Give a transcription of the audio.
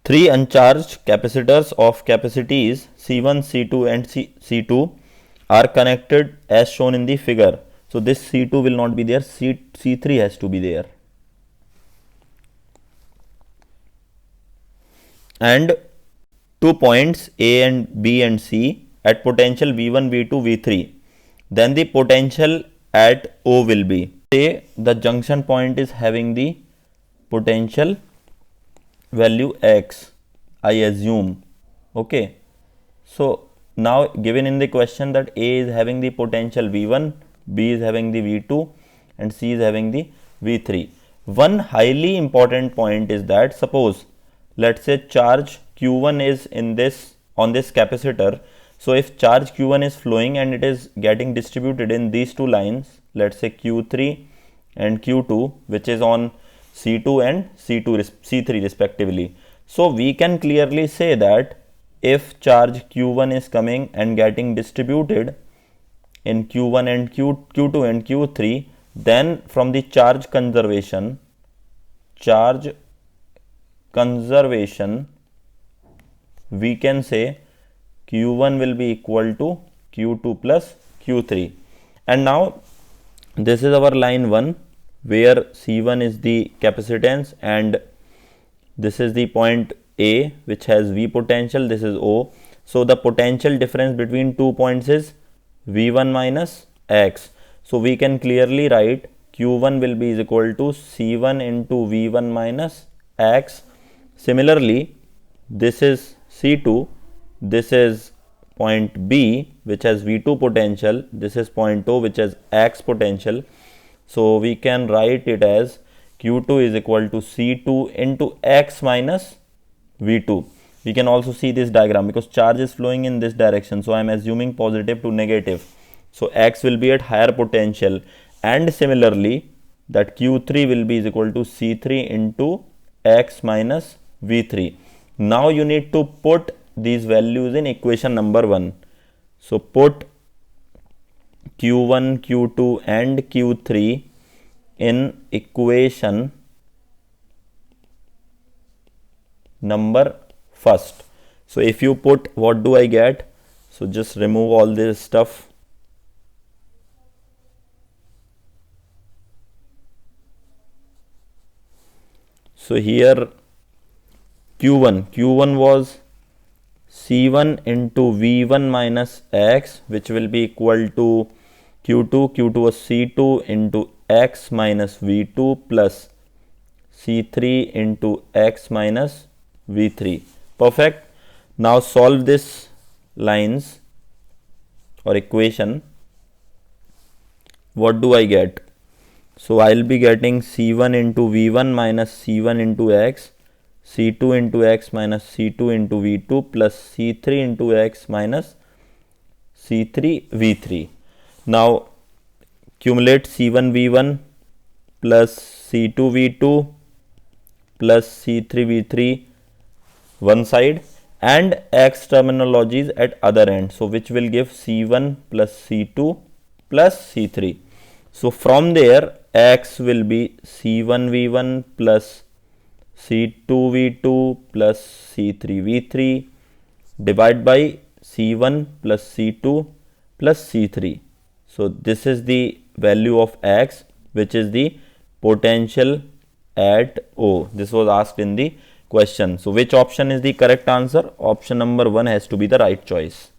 Three uncharged capacitors of capacities C1, C2 and C2 are connected as shown in the figure. So this C2 will not be there, C3 has to be there. And 2 points A and B and C at potential V1, V2, V3. Then the potential at O will be. Say the junction point is having the potential value X, I assume. Okay. So now given in the question that A is having the potential V1, B is having the V2 and C is having the V3. One highly important point is that suppose let's say charge Q1 is in this on this capacitor. So if charge Q1 is flowing and it is getting distributed in these two lines, let's say Q3 and Q2, which is on C2 and C3 respectively. So we can clearly say that if charge Q1 is coming and getting distributed in Q1 and Q2 and Q3, then from the charge conservation, we can say Q1 will be equal to Q2 plus Q3. And now this is our line 1 where C1 is the capacitance and this is the point A which has V potential, this is O. So the potential difference between 2 points is V1 minus X. So we can clearly write Q1 will be is equal to C1 into V1 minus X. Similarly, this is C2, this is point B which has V2 potential, this is point O which has X potential. So we can write it as Q2 is equal to C2 into X minus V2. We can also see this diagram because charge is flowing in this direction. So I am assuming positive to negative. So X will be at higher potential, and similarly that Q3 will be is equal to C3 into X minus V3. Now you need to put these values in equation number 1. So put Q1, Q2 and Q3 in equation number first. So if you put, what do I get? So just remove all this stuff. So here Q1 was C1 into V1 minus X, which will be equal to Q2 was C2 into X minus V2 plus C3 into X minus V3. Perfect. Now solve this lines or equation. What do I get? So I will be getting C1 into V1 minus C1 into X, C2 into X minus C2 into V2 plus C3 into X minus C3 V3. Now accumulate C1 V1 plus C2 V2 plus C3 V3 one side and X terminologies at other end. So which will give C1 plus C2 plus C3. So from there X will be C1 V1 plus C2 V2 plus C3 V3 divided by C1 plus C2 plus C3. So this is the value of X, which is the potential at O. This was asked in the question. So which option is the correct answer? Option number 1 has to be the right choice.